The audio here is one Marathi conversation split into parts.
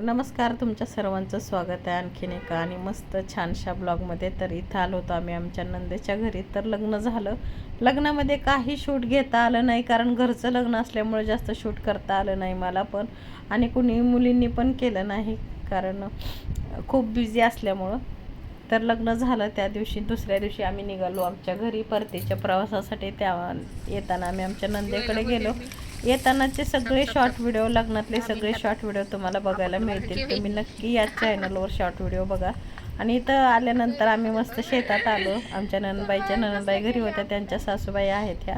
नमस्कार, तुमच्या सर्वांचं स्वागत आहे आणखीन एका आणि मस्त छानशा ब्लॉगमध्ये. तर इथं आलो होतो आम्ही आमच्या नंदेच्या घरी. तर लग्न झालं. लग्नामध्ये काही शूट घेता आलं नाही, कारण घरचं लग्न असल्यामुळे जास्त शूट करता आलं नाही मला पण, आणि कुणी मुलींनी पण केलं नाही, कारण खूप बिझी असल्यामुळं. तर लग्न झालं त्या दिवशी, दुसऱ्या दिवशी आम्ही निघालो आमच्या घरी परतीच्या प्रवासासाठी. त्या येताना आम्ही आमच्या नंदेकडे गेलो. येतानाचे सगळे शॉर्ट व्हिडिओ, लग्नातले सगळे शॉर्ट व्हिडिओ तुम्हाला बघायला मिळतील. तुम्ही नक्की या चॅनलवर शॉर्ट व्हिडिओ बघा. आणि इथं आल्यानंतर आम्ही मस्त शेतात आलो. आमच्या ननंदबाई घरी होत्या, त्यांच्या सासूबाई आहेत ह्या.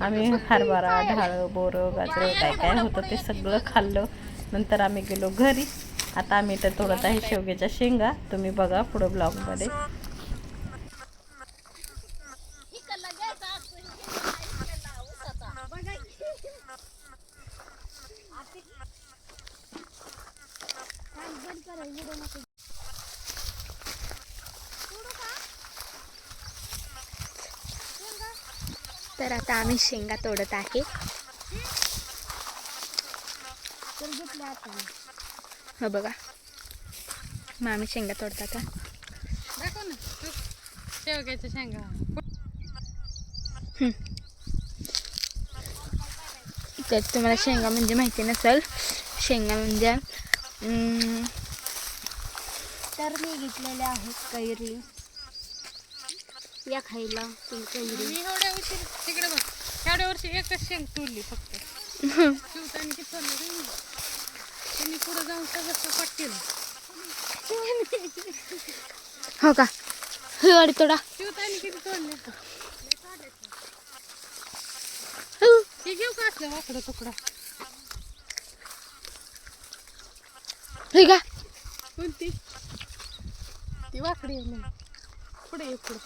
आम्ही हरभरा, ढाळं, बोरं, गाजरं काय काय होतं ते सगळं खाल्लं. नंतर आम्ही गेलो घरी. आता आम्ही इथं तोडत आहे शेवग्याच्या शेंगा. तुम्ही बघा पुढं ब्लॉगमध्ये. तर आता आम्ही शेंगा तोडत आहे. हो बघा, मग आम्ही शेंगा तोडतात. दाखव ना शेवग्याच्या शेंगा. तर तुम्हाला शेंगा म्हणजे माहिती नसेल, शेंगा म्हणजे तर मी घेतलेले आहेत कैरी या खायला. कैरी मी एवढ्या उशीर तिकडे बघ, एवढ्या वर्षी एकच शेंग तोडली फक्त. शिवतानी किती तोडली त्यांनी पुढे जाऊन सगळं पटकेलं. हो का, ही वाडी तोडा. शिवतानी किती तोडले. हे घेऊ का असलं वाकडं तुकडा. हे का कोणती ती वाकडी आहे ना, पुढे ये पुढे.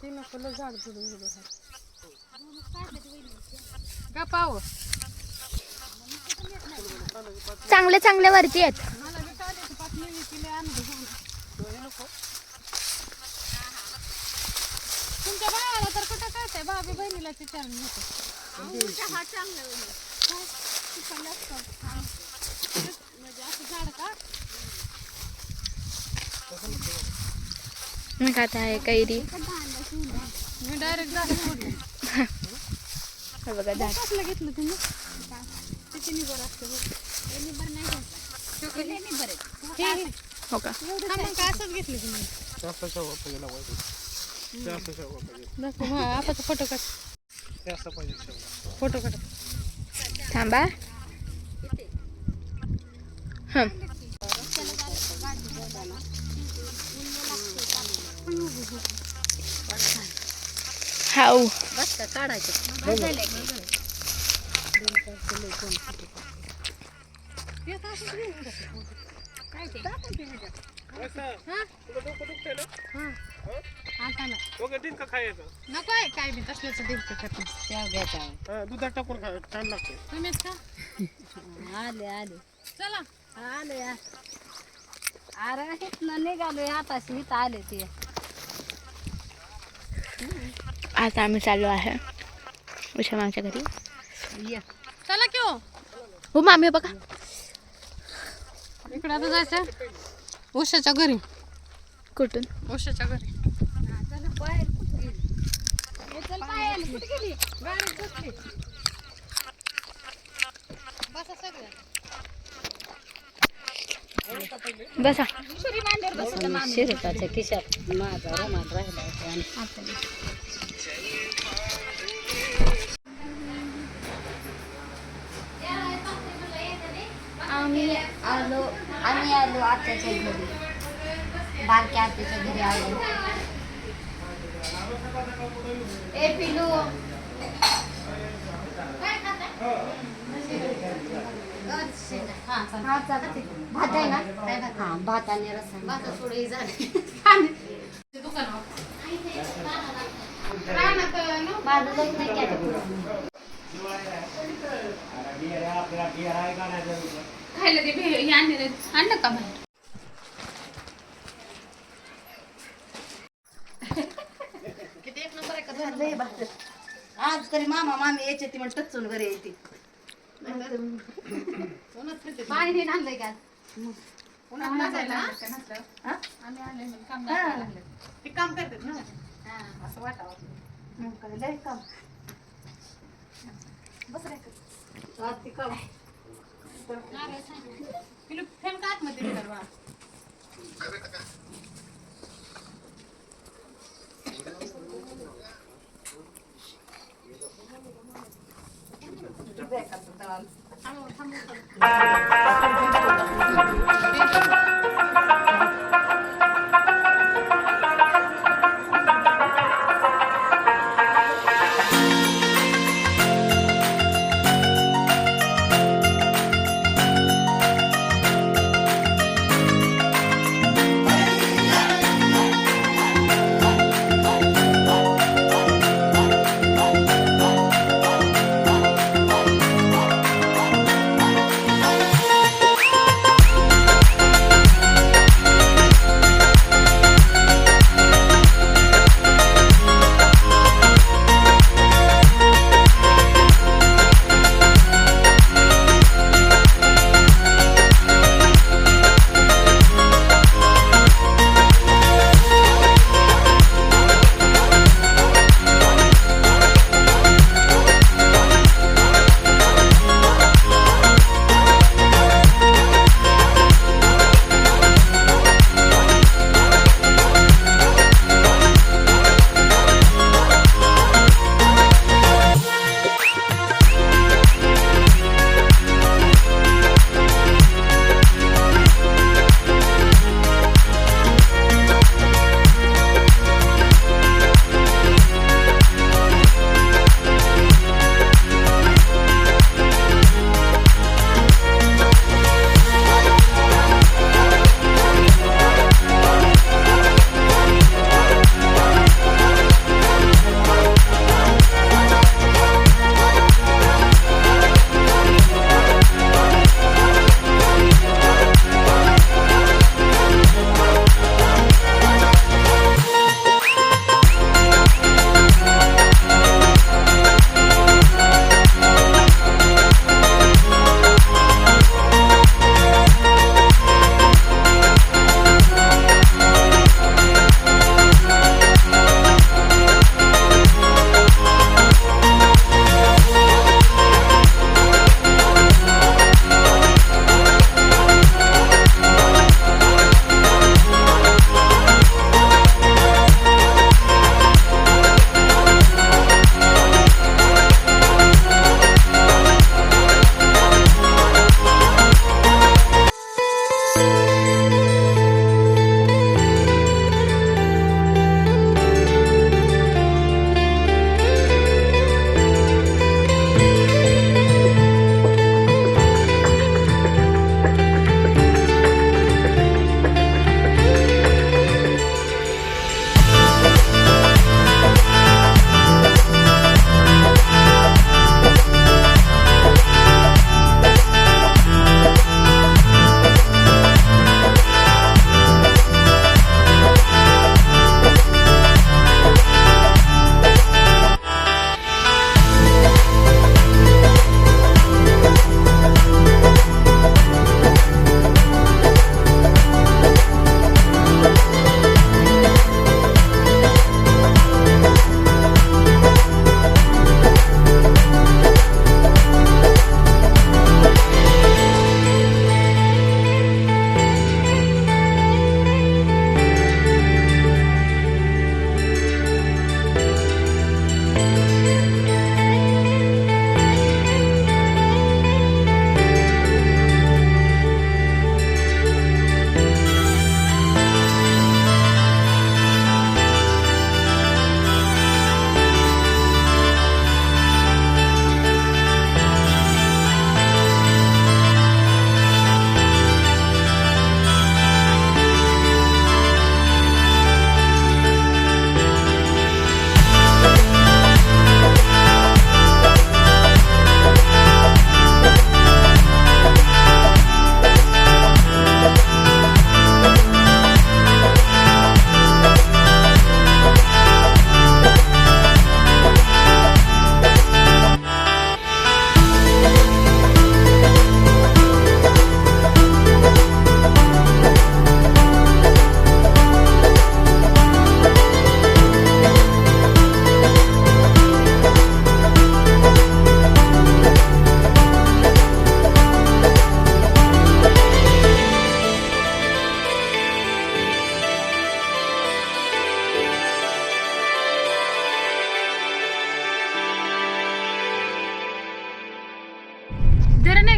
ती नको लय झाड पुढे का पाव. चांगले चांगले वरती आहेत. मला बी काढायची पाच नेहमी तिला आणलं. तुमच्या भावाला तर कुठं कळतंय, भाभी बहिणीला विचारून घेतो. म्हणजे असं झाड का मी खात आहे कैरी. मी डायरेक्ट झाड फोडलं. हे बघा झाड. कसलं घेतलं तुम्ही. किती निबर असतं निबर नाही हो का, मग का असंच घेतलं तुम्ही. आता फोटो काढ, फोटो काढ. थांबा. हाऊ बस का काढायचं. नको आहे काय बी तसल्याच दिवस करते. दुधात टाकून खा, छान लागते. तुम्हीच का आले आले चला. आले. अरे इथनं निघालोय आताशी, इथं आले ते. आता आम्ही चाललो आहे उषा मामाच्या घरी. चला की हो. हो मामी बघा, इकडे आता जायचं उषाच्या घरी. कुठून? उषाच्या घरी. बसा. शिरपाच्या खिशात माझा रुमाल राहिला आम्ही आलो आत्याच्या घरी, बारक्या आत्याच्या घरी आलो. ए पिलू भात आहे ना. हा, भात आणि रस्सा. भात थोडी झाली. माझं लग्न नाही केलं. खायला ते हे आणलं का बाहेर. किती एक नंबर आहे का. आज तरी मामा मामी यायचे ती म्हणून टचून घरी येते पाणी नाही आणलंय का ते काम करतात ना असं वाटावं लय काम बस रे ती काम पिलू फॅन का आतमध्ये गेला बा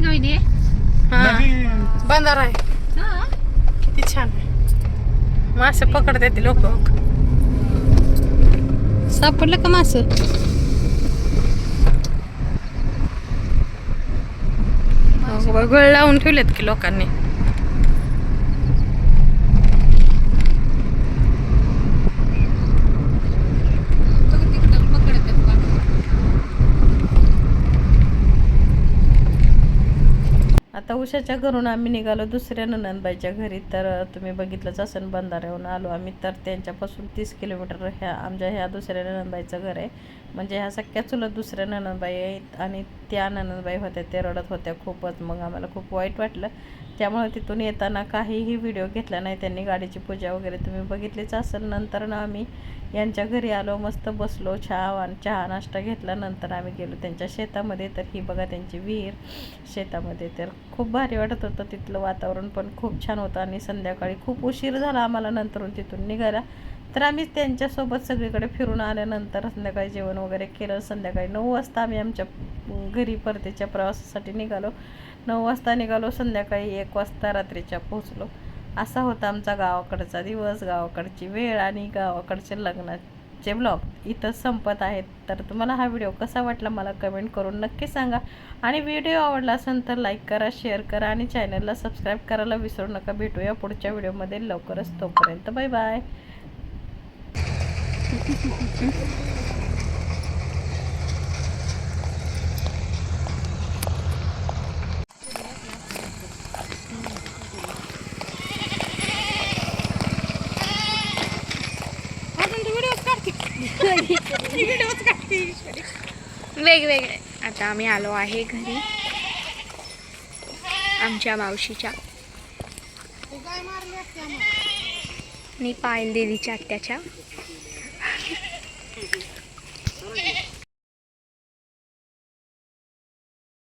ना वहिनी? बंधारा आहे किती छान आहे. मासे पकडते ते लोक. सापडलं का मास? गळ लावून ठेवलेत की लोकांनी. आता उषाच्या घरून आम्ही निघालो दुसऱ्या ननंदबाईच्या घरी. तर तुम्ही बघितलंच असेल बंधाऱ्याहून आलो आम्ही. तर त्यांच्यापासून 30 किलोमीटर ह्या दुसऱ्या ननंदबाईचं घर आहे. म्हणजे ह्या सख्या चुलत दुसऱ्या ननंदबाई आहेत आणि त्या ननंदबाई होत्या ते रडत होत्या खूपच. मग आम्हाला खूप वाईट वाटलं. त्यामुळे तिथून येताना काहीही व्हिडिओ घेतला नाही. त्यांनी गाडीची पूजा वगैरे तुम्ही बघितलीच असेल. नंतर ना आम्ही यांच्या घरी आलो, मस्त बसलो, चहा नाश्ता घेतला. नंतर आम्ही गेलो त्यांच्या शेतामध्ये. तर ही बघा त्यांची विहीर शेतामध्ये. तर खूप भारी वाटत होतं, तिथलं वातावरण पण खूप छान होतं. आणि संध्याकाळी खूप उशीर झाला आम्हाला नंतरून तिथून निघायला. तर आम्ही त्यांच्यासोबत सगळीकडे फिरून आल्यानंतर संध्याकाळी जेवण वगैरे केलं. संध्याकाळी 9 वाजता आम्ही आमच्या घरी परतीच्या प्रवासासाठी निघालो. 9 वाजता निघालो, संध्याकाळी 1 वाजता रात्रीच्या पोहोचलो. असा होता आमचा गावाकडचा दिवस, गावाकडची वेळ आणि गावाकडचे लग्नाचे ब्लॉग इथं संपत आहेत. तर तुम्हाला हा व्हिडिओ कसा वाटला मला कमेंट करून नक्की सांगा. आणि व्हिडिओ आवडला असेल तर लाईक करा, शेअर करा आणि चॅनलला सबस्क्राईब करायला विसरू नका. भेटूया पुढच्या व्हिडिओमध्ये लवकरच. तोपर्यंत बाय बाय. वेगवेगळे. आता आम्ही आलो आहे घरी आमच्या मावशीच्या आणि पायल देवीच्या आत्याच्या.